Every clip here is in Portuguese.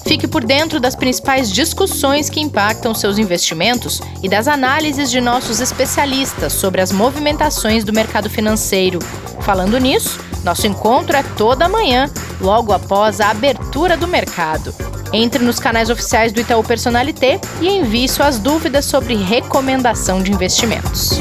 Fique por dentro das principais discussões que impactam seus investimentos e das análises de nossos especialistas sobre as movimentações do mercado financeiro. Falando nisso, nosso encontro é toda manhã, logo após a abertura do mercado. Entre nos canais oficiais do Itaú Personalité e envie suas dúvidas sobre recomendação de investimentos.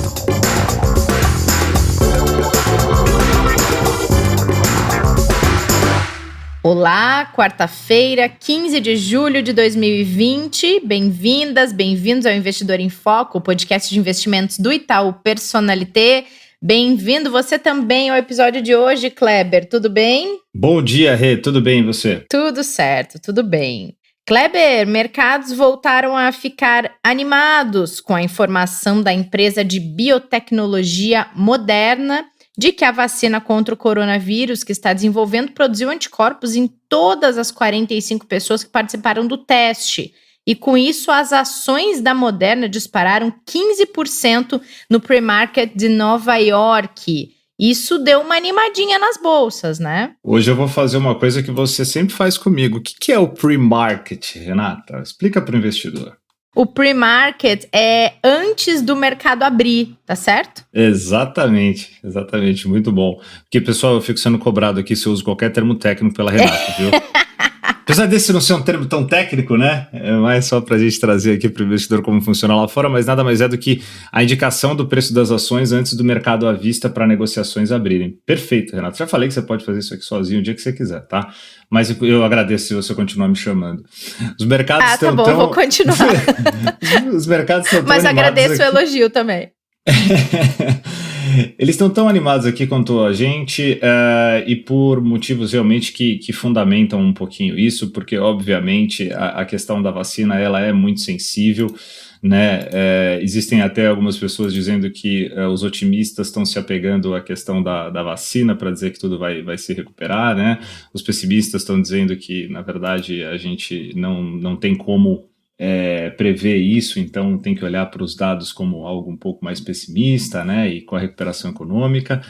Olá, quarta-feira, 15 de julho de 2020. Bem-vindas, bem-vindos ao Investidor em Foco, o podcast de investimentos do Itaú Personalité. Bem-vindo você também ao episódio de hoje, Kleber, tudo bem? Bom dia, Rê, tudo bem e você? Tudo certo, tudo bem. Kleber, mercados voltaram a ficar animados com a informação da empresa de biotecnologia Moderna de que a vacina contra o coronavírus que está desenvolvendo produziu anticorpos em todas as 45 pessoas que participaram do teste. E com isso, as ações da Moderna dispararam 15% no pre-market de Nova York. Isso deu uma animadinha nas bolsas, né? Hoje eu vou fazer uma coisa que você sempre faz comigo. O que é o pre-market, Renata? Explica para o investidor. O pre-market é antes do mercado abrir, tá certo? Exatamente, muito bom. Porque, pessoal, eu fico sendo cobrado aqui se eu uso qualquer termo técnico pela Renata, viu? Apesar desse não ser um termo tão técnico, né? É mais só para a gente trazer aqui para o investidor como funciona lá fora, mas nada mais é do que a indicação do preço das ações antes do mercado à vista para negociações abrirem. Perfeito, Renato. Já falei que você pode fazer isso aqui sozinho o dia que você quiser, tá? Mas eu agradeço se você continuar me chamando. Os mercados estão tá bom, vou continuar. Os mercados estão tão Mas agradeço aqui. O elogio também. Eles estão tão animados aqui quanto a gente e por motivos realmente que fundamentam um pouquinho isso, porque obviamente a questão da vacina ela é muito sensível, né? Existem até algumas pessoas dizendo que os otimistas estão se apegando à questão da vacina para dizer que tudo vai se recuperar, né? Os pessimistas estão dizendo que na verdade a gente não tem como prever isso, então tem que olhar para os dados como algo um pouco mais pessimista, né, e com a recuperação econômica.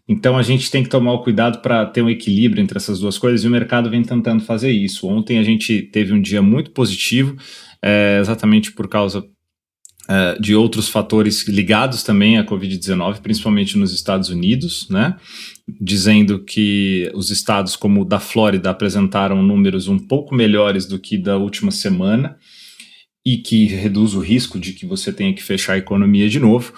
Então a gente tem que tomar o cuidado para ter um equilíbrio entre essas duas coisas e o mercado vem tentando fazer isso. Ontem a gente teve um dia muito positivo, exatamente por causa de outros fatores ligados também à Covid-19, principalmente nos Estados Unidos, né, dizendo que os estados como o da Flórida apresentaram números um pouco melhores do que da última semana, e que reduz o risco de que você tenha que fechar a economia de novo.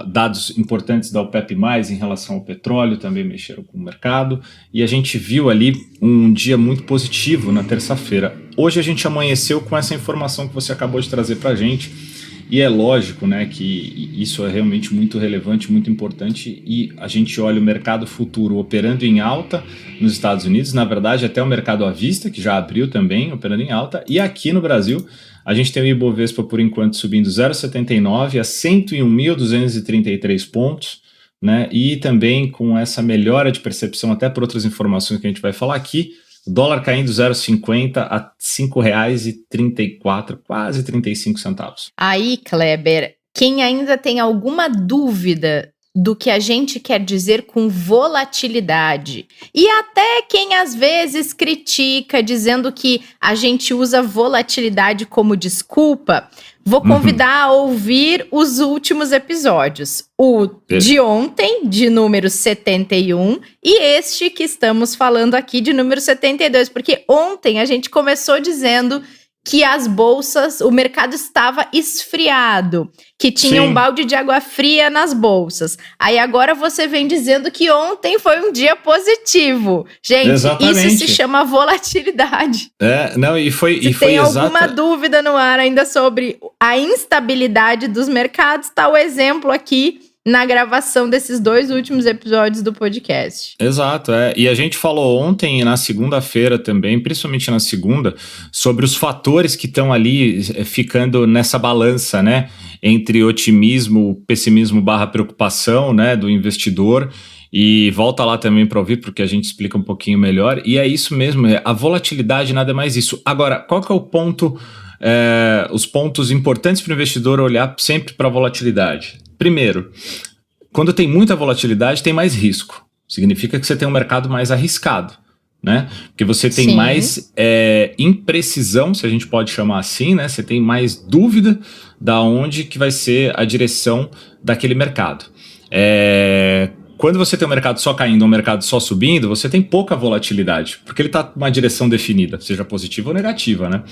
Dados importantes da OPEP+, em relação ao petróleo, também mexeram com o mercado, e a gente viu ali um dia muito positivo na terça-feira. Hoje a gente amanheceu com essa informação que você acabou de trazer para a gente, e é lógico, né, que isso é realmente muito relevante, muito importante, e a gente olha o mercado futuro operando em alta nos Estados Unidos, na verdade até o mercado à vista, que já abriu também, operando em alta, e aqui no Brasil a gente tem o Ibovespa por enquanto subindo 0,79 a 101.233 pontos, né, e também com essa melhora de percepção, até por outras informações que a gente vai falar aqui, o dólar caindo 0,50 a R$ 5,34, quase 35 centavos. Aí, Kleber, quem ainda tem alguma dúvida do que a gente quer dizer com volatilidade, e até quem às vezes critica dizendo que a gente usa volatilidade como desculpa, vou convidar a ouvir os últimos episódios. O de ontem, de número 71, e este que estamos falando aqui, de número 72. Porque ontem a gente começou dizendo que as bolsas, o mercado estava esfriado, que tinha um balde de água fria nas bolsas. Aí agora você vem dizendo que ontem foi um dia positivo. Gente, exatamente. Isso se chama volatilidade. Se tem alguma dúvida no ar ainda sobre a instabilidade dos mercados, tá o exemplo aqui na gravação desses 2 últimos episódios do podcast. Exato, e a gente falou ontem e na segunda-feira também, principalmente na segunda, sobre os fatores que estão ali ficando nessa balança, né, entre otimismo, pessimismo / preocupação, né, do investidor. E volta lá também para ouvir, porque a gente explica um pouquinho melhor. E é isso mesmo, a volatilidade nada mais isso. Agora, qual que é o ponto, os pontos importantes para o investidor olhar sempre para a volatilidade? Primeiro, quando tem muita volatilidade, tem mais risco. Significa que você tem um mercado mais arriscado, né? Porque você tem Sim. mais imprecisão, se a gente pode chamar assim, né? Você tem mais dúvida da onde que vai ser a direção daquele mercado. Quando você tem um mercado só caindo ou um mercado só subindo, você tem pouca volatilidade, porque ele está numa direção definida, seja positiva ou negativa, né?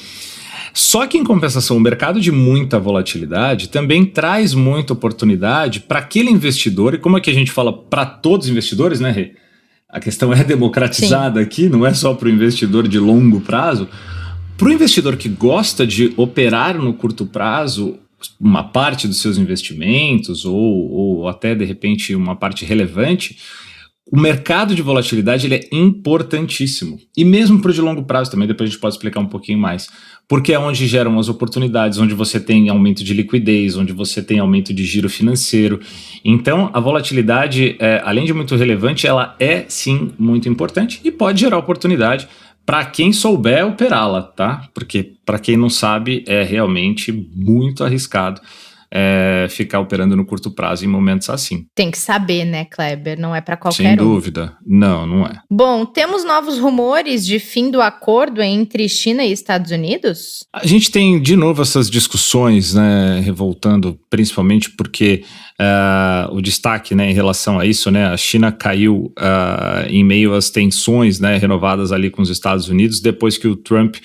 Só que, em compensação, o mercado de muita volatilidade também traz muita oportunidade para aquele investidor, e como é que a gente fala para todos os investidores, né, Rê? A questão é democratizada aqui, não é só para o investidor de longo prazo. Para o investidor que gosta de operar no curto prazo, uma parte dos seus investimentos ou até, de repente, uma parte relevante, o mercado de volatilidade ele é importantíssimo. E mesmo para o de longo prazo também, depois a gente pode explicar um pouquinho mais. Porque é onde geram as oportunidades, onde você tem aumento de liquidez, onde você tem aumento de giro financeiro. Então, a volatilidade, além de muito relevante, ela é sim muito importante e pode gerar oportunidade para quem souber operá-la, tá? Porque para quem não sabe, é realmente muito arriscado ficar operando no curto prazo em momentos assim. Tem que saber, né, Kleber? Não é para qualquer Sem dúvida. Não é. Bom, temos novos rumores de fim do acordo entre China e Estados Unidos? A gente tem, de novo, essas discussões, né, revoltando, principalmente porque o destaque, né, em relação a isso, né, a China caiu em meio às tensões, né, renovadas ali com os Estados Unidos, depois que o Trump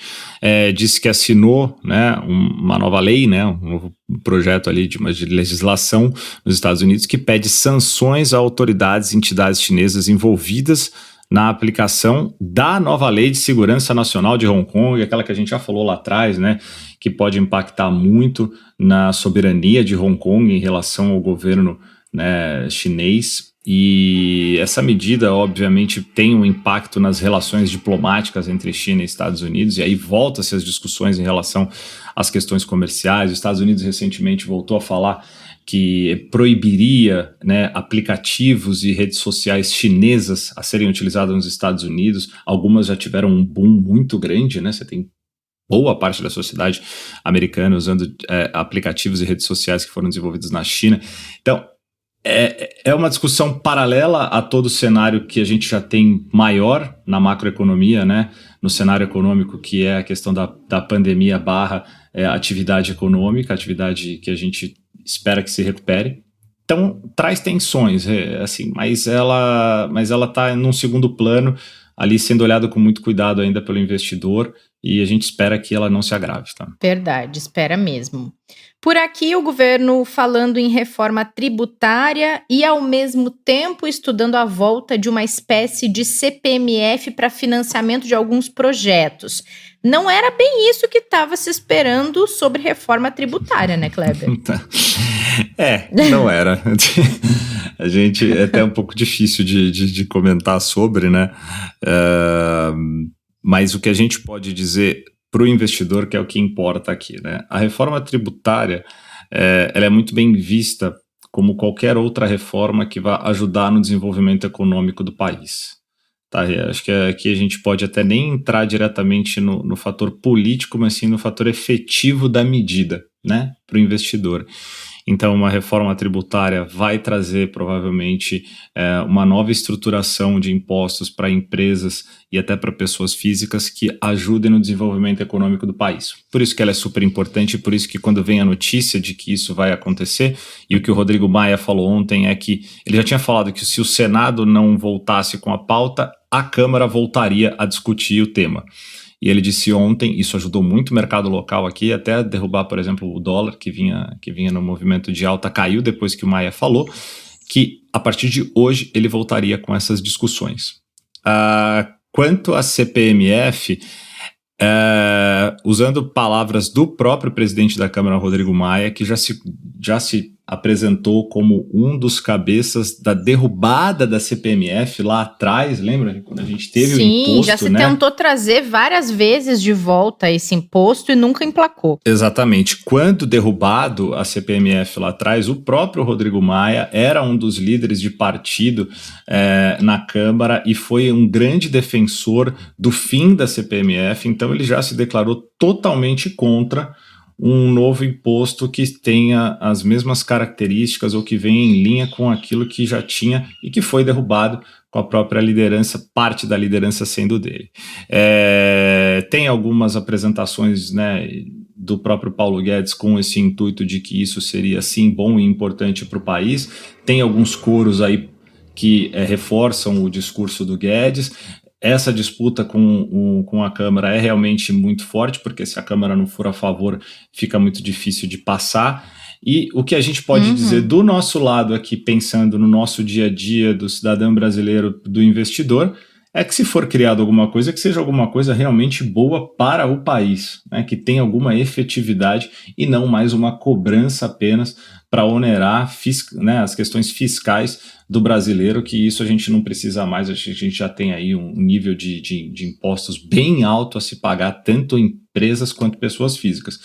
disse que assinou, né, uma nova lei, né, um novo projeto ali de legislação nos Estados Unidos que pede sanções a autoridades e entidades chinesas envolvidas na aplicação da nova Lei de Segurança Nacional de Hong Kong, aquela que a gente já falou lá atrás, né, que pode impactar muito na soberania de Hong Kong em relação ao governo, né, chinês. E essa medida, obviamente, tem um impacto nas relações diplomáticas entre China e Estados Unidos, e aí volta-se as discussões em relação às questões comerciais. Os Estados Unidos recentemente voltou a falar que proibiria, né, aplicativos e redes sociais chinesas a serem utilizadas nos Estados Unidos. Algumas já tiveram um boom muito grande, né? Você tem boa parte da sociedade americana usando aplicativos e redes sociais que foram desenvolvidos na China. Então, é uma discussão paralela a todo o cenário que a gente já tem maior na macroeconomia, né? No cenário econômico, que é a questão da pandemia barra atividade econômica, atividade que a gente espera que se recupere. Então, traz tensões, assim, mas ela está num segundo plano, ali sendo olhada com muito cuidado ainda pelo investidor, e a gente espera que ela não se agrave, tá? Verdade, espera mesmo. Por aqui, o governo falando em reforma tributária e, ao mesmo tempo, estudando a volta de uma espécie de CPMF para financiamento de alguns projetos. Não era bem isso que estava se esperando sobre reforma tributária, né, Kleber? Não era. A gente é até um pouco difícil de comentar sobre, né? Mas o que a gente pode dizer para o investidor, que é o que importa aqui, né? A reforma tributária, ela é muito bem vista como qualquer outra reforma que vai ajudar no desenvolvimento econômico do país. Tá, acho que aqui a gente pode até nem entrar diretamente no fator político, mas sim no fator efetivo da medida, né, para o investidor. Então, uma reforma tributária vai trazer, provavelmente, uma nova estruturação de impostos para empresas e até para pessoas físicas que ajudem no desenvolvimento econômico do país. Por isso que ela é super importante, por isso que quando vem a notícia de que isso vai acontecer, e o que o Rodrigo Maia falou ontem é que ele já tinha falado que se o Senado não voltasse com a pauta, a Câmara voltaria a discutir o tema. E ele disse ontem, isso ajudou muito o mercado local aqui, até a derrubar, por exemplo, o dólar, que vinha no movimento de alta, caiu depois que o Maia falou, que a partir de hoje ele voltaria com essas discussões. Quanto à CPMF, usando palavras do próprio presidente da Câmara, Rodrigo Maia, que já se apresentou como um dos cabeças da derrubada da CPMF lá atrás, lembra? Quando a gente teve o imposto, Sim, já se tentou trazer várias vezes de volta esse imposto e nunca emplacou. Exatamente. Quando derrubado a CPMF lá atrás, o próprio Rodrigo Maia era um dos líderes de partido na Câmara e foi um grande defensor do fim da CPMF, então ele já se declarou totalmente contra um novo imposto que tenha as mesmas características ou que venha em linha com aquilo que já tinha e que foi derrubado com a própria liderança, parte da liderança sendo dele. Tem algumas apresentações, né, do próprio Paulo Guedes com esse intuito de que isso seria, sim, bom e importante para o país. Tem alguns coros aí que reforçam o discurso do Guedes. Essa disputa com a Câmara é realmente muito forte, porque se a Câmara não for a favor, fica muito difícil de passar. E o que a gente pode dizer do nosso lado aqui, pensando no nosso dia a dia, do cidadão brasileiro, do investidor, é que se for criado alguma coisa, que seja alguma coisa realmente boa para o país, né? Que tenha alguma efetividade e não mais uma cobrança apenas para onerar né, as questões fiscais do brasileiro, que isso a gente não precisa mais, a gente já tem aí um nível de impostos bem alto a se pagar, tanto empresas quanto pessoas físicas.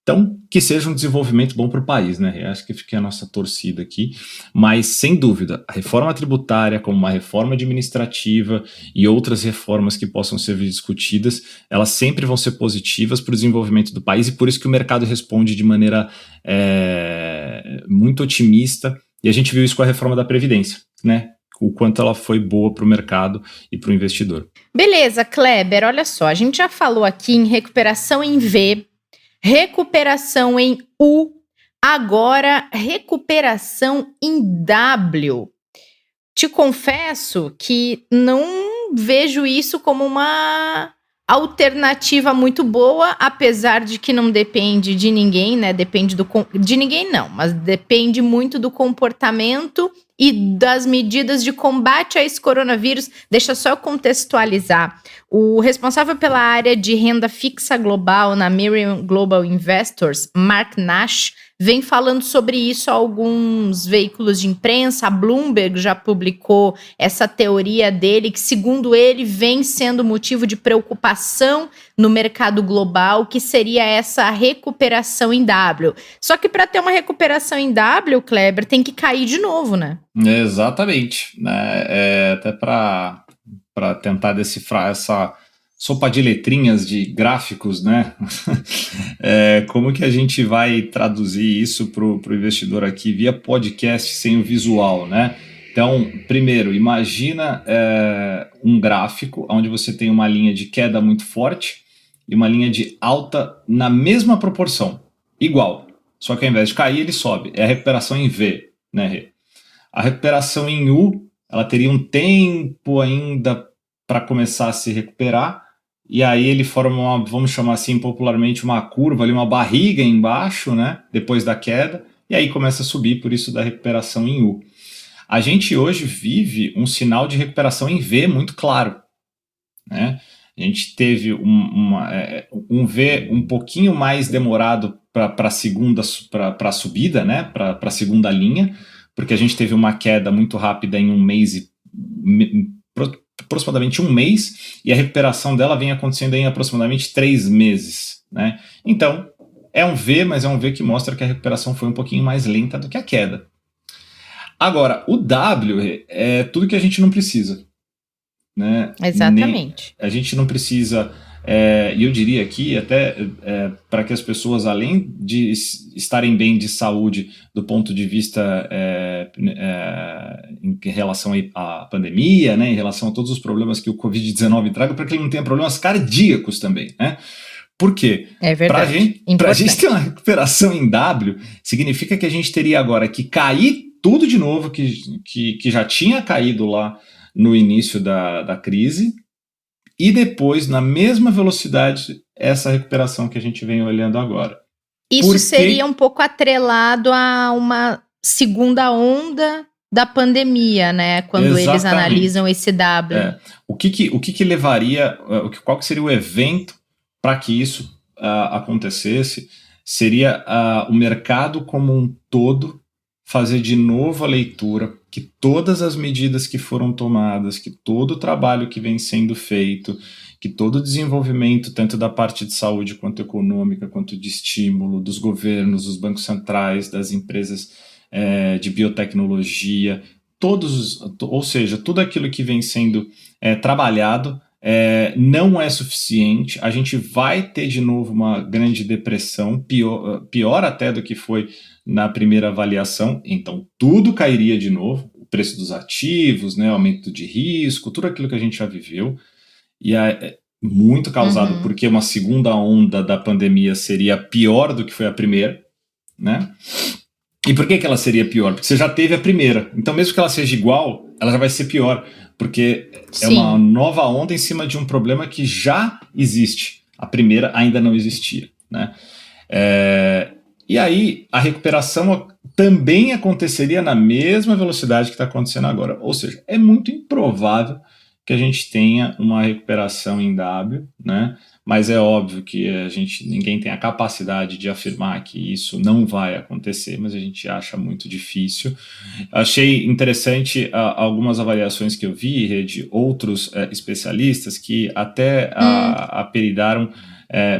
Então, que seja um desenvolvimento bom para o país, né? Eu acho que fica a nossa torcida aqui, mas sem dúvida, a reforma tributária, como uma reforma administrativa e outras reformas que possam ser discutidas, elas sempre vão ser positivas para o desenvolvimento do país, e por isso que o mercado responde de maneira muito otimista, e a gente viu isso com a reforma da Previdência, né? O quanto ela foi boa para o mercado e para o investidor. Beleza, Kleber, olha só, a gente já falou aqui em recuperação em V, recuperação em U, agora recuperação em W. Te confesso que não vejo isso como uma alternativa muito boa, apesar de que não depende de ninguém, né? Depende de ninguém não, mas depende muito do comportamento e das medidas de combate a esse coronavírus. Deixa só eu contextualizar. O responsável pela área de renda fixa global na Miriam Global Investors, Mark Nash, vem falando sobre isso a alguns veículos de imprensa. A Bloomberg já publicou essa teoria dele, que segundo ele vem sendo motivo de preocupação no mercado global, que seria essa recuperação em W. Só que para ter uma recuperação em W, Kleber, tem que cair de novo, né? Exatamente. Até para tentar decifrar essa sopa de letrinhas de gráficos, né? Como que a gente vai traduzir isso para o investidor aqui via podcast sem o visual, né? Então, primeiro, imagina um gráfico onde você tem uma linha de queda muito forte e uma linha de alta na mesma proporção, igual. Só que ao invés de cair, ele sobe. É a recuperação em V, né, Rê? A recuperação em U, ela teria um tempo ainda para começar a se recuperar, e aí ele forma vamos chamar assim popularmente, uma curva ali, uma barriga embaixo, né, depois da queda, e aí começa a subir, por isso da recuperação em U. A gente hoje vive um sinal de recuperação em V muito claro, né? A gente teve um V um pouquinho mais demorado para a subida, né, para a segunda linha, porque a gente teve uma queda muito rápida em um mês, aproximadamente um mês, e a recuperação dela vem acontecendo em aproximadamente 3 meses, né? Então, é um V, mas é um V que mostra que a recuperação foi um pouquinho mais lenta do que a queda. Agora, o W é tudo que a gente não precisa, né? Exatamente. A gente não precisa, e eu diria aqui até para que as pessoas, além de estarem bem de saúde do ponto de vista em relação à pandemia, né, em relação a todos os problemas que o Covid-19 traga, para que ele não tenha problemas cardíacos também, né? Por quê? É verdade. Para a gente ter uma recuperação em W, significa que a gente teria agora que cair tudo de novo, que já tinha caído lá no início da crise, e depois, na mesma velocidade, essa recuperação que a gente vem olhando agora. Isso seria um pouco atrelado a uma segunda onda da pandemia, né? Quando Exatamente. Eles analisam esse W. O que levaria, qual que seria o evento para que isso acontecesse? Seria o mercado como um todo fazer de novo a leitura, que todas as medidas que foram tomadas, que todo o trabalho que vem sendo feito, que todo o desenvolvimento, tanto da parte de saúde quanto econômica, quanto de estímulo dos governos, dos bancos centrais, das empresas de biotecnologia, ou seja, tudo aquilo que vem sendo trabalhado não é suficiente. A gente vai ter de novo uma grande depressão, pior até do que foi na primeira avaliação, então tudo cairia de novo. preço dos ativos, né, aumento de risco, tudo aquilo que a gente já viveu, e é muito causado porque uma segunda onda da pandemia seria pior do que foi a primeira, né? E por que ela seria pior? Porque você já teve a primeira. Então, mesmo que ela seja igual, ela já vai ser pior. Porque é uma nova onda em cima de um problema que já existe. A primeira ainda não existia, né? E aí, a recuperação também aconteceria na mesma velocidade que está acontecendo agora. Ou seja, é muito improvável que a gente tenha uma recuperação em W, né? Mas é óbvio que ninguém tem a capacidade de afirmar que isso não vai acontecer, mas a gente acha muito difícil. Achei interessante algumas avaliações que eu vi de outros especialistas que até apelidaram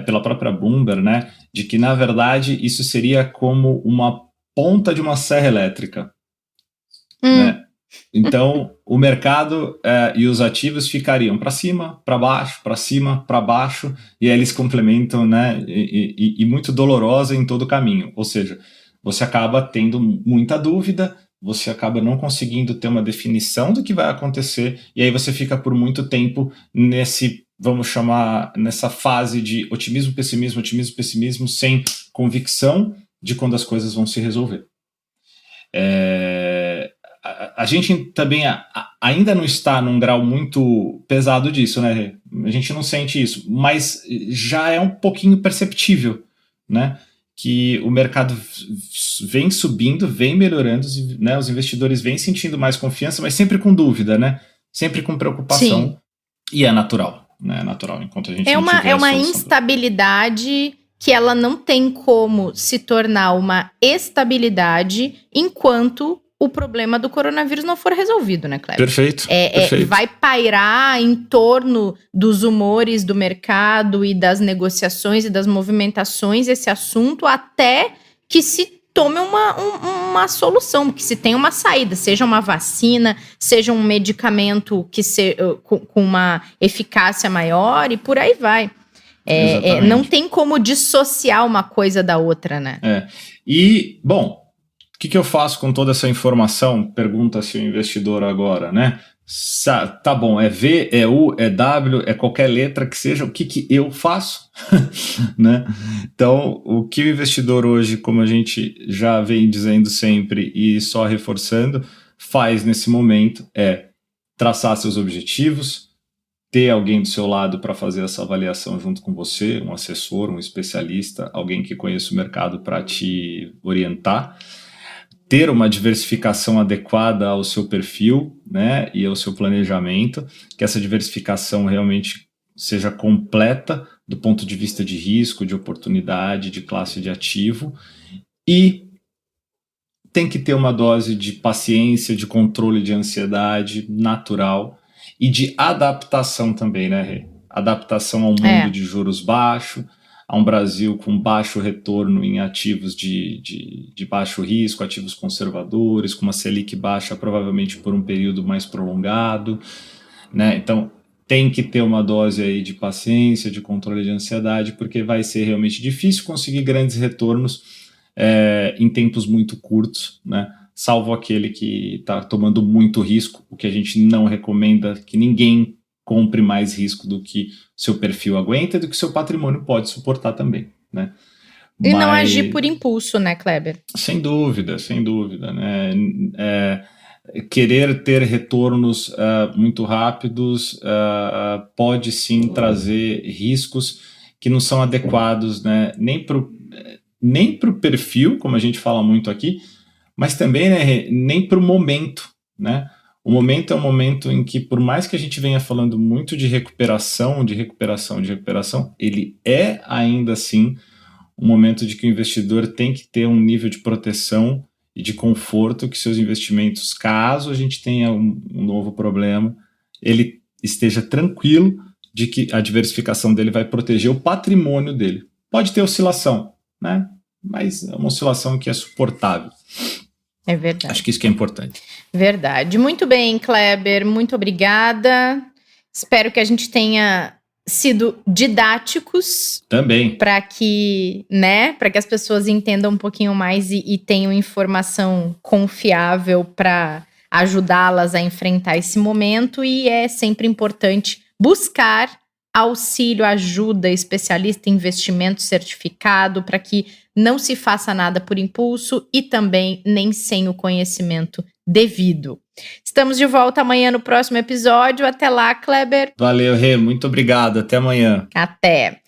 pela própria Bloomberg, né, de que, na verdade, isso seria como uma ponta de uma serra elétrica, né? Então, o mercado e os ativos ficariam para cima, para baixo, para cima, para baixo, e aí eles complementam, né? E muito dolorosa em todo o caminho. Ou seja, você acaba tendo muita dúvida, você acaba não conseguindo ter uma definição do que vai acontecer, e aí você fica por muito tempo vamos chamar, nessa fase de otimismo, pessimismo, sem convicção de quando as coisas vão se resolver. A gente também ainda não está num grau muito pesado disso, né? A gente não sente isso, mas já é um pouquinho perceptível, né? Que o mercado vem subindo, vem melhorando, né? Os investidores vêm sentindo mais confiança, mas sempre com dúvida, né? Sempre com preocupação. Sim. E é natural, né? É natural, enquanto a gente não tiver uma instabilidade que ela não tem como se tornar uma estabilidade enquanto o problema do coronavírus não for resolvido, né, Kleber? Perfeito. Vai pairar em torno dos humores do mercado e das negociações e das movimentações esse assunto até que se tome uma solução, que se tenha uma saída, seja uma vacina, seja um medicamento com uma eficácia maior e por aí vai. Não tem como dissociar uma coisa da outra, né? E, bom, o que eu faço com toda essa informação? Pergunta-se o investidor agora, né? Tá bom, é V, é U, é W, é qualquer letra que seja, o que eu faço? Né? Então, o que o investidor hoje, como a gente já vem dizendo sempre e só reforçando, faz nesse momento é traçar seus objetivos, ter alguém do seu lado para fazer essa avaliação junto com você, um assessor, um especialista, alguém que conheça o mercado para te orientar, ter uma diversificação adequada ao seu perfil, né, e ao seu planejamento, que essa diversificação realmente seja completa do ponto de vista de risco, de oportunidade, de classe de ativo, e tem que ter uma dose de paciência, de controle de ansiedade natural e de adaptação também, né, Rê? Adaptação ao mundo de juros baixos, a um Brasil com baixo retorno em ativos de baixo risco, ativos conservadores, com uma Selic baixa provavelmente por um período mais prolongado, né? Então tem que ter uma dose aí de paciência, de controle de ansiedade, porque vai ser realmente difícil conseguir grandes retornos em tempos muito curtos, né? Salvo aquele que está tomando muito risco, o que a gente não recomenda que ninguém compre mais risco do que seu perfil aguenta e do que seu patrimônio pode suportar também, né? E não agir por impulso, né, Kleber? Sem dúvida, né? Querer ter retornos muito rápidos pode sim trazer riscos que não são adequados, né? Nem pro perfil, como a gente fala muito aqui, mas também, né, nem para o momento, né? O momento é um momento em que, por mais que a gente venha falando muito de recuperação, ele é ainda assim um momento de que o investidor tem que ter um nível de proteção e de conforto que seus investimentos, caso a gente tenha um novo problema, ele esteja tranquilo de que a diversificação dele vai proteger o patrimônio dele. Pode ter oscilação, né? Mas é uma oscilação que é suportável. É verdade. Acho que isso que é importante. Verdade. Muito bem, Kleber. Muito obrigada. Espero que a gente tenha sido didáticos. Também. Para que as pessoas entendam um pouquinho mais e tenham informação confiável para ajudá-las a enfrentar esse momento, e é sempre importante buscar auxílio, ajuda, especialista em investimento certificado, para que não se faça nada por impulso e também nem sem o conhecimento devido. Estamos de volta amanhã no próximo episódio. Até lá, Kleber. Valeu, Rê. Muito obrigado. Até amanhã. Até.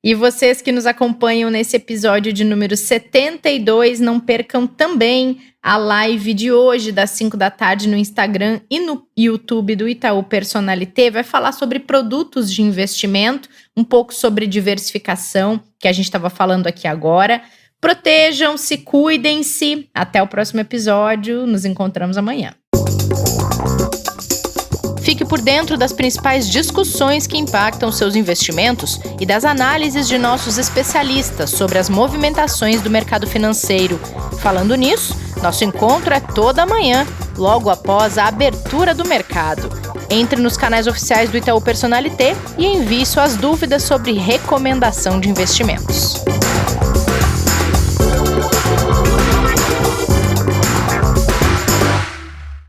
E vocês que nos acompanham nesse episódio de número 72, não percam também a live de hoje, das 5 da tarde, no Instagram e no YouTube do Itaú Personalité. Vai falar sobre produtos de investimento, um pouco sobre diversificação, que a gente estava falando aqui agora. Protejam-se, cuidem-se. Até o próximo episódio. Nos encontramos amanhã. Fique por dentro das principais discussões que impactam seus investimentos e das análises de nossos especialistas sobre as movimentações do mercado financeiro. Falando nisso, nosso encontro é toda manhã, logo após a abertura do mercado. Entre nos canais oficiais do Itaú Personalité e envie suas dúvidas sobre recomendação de investimentos.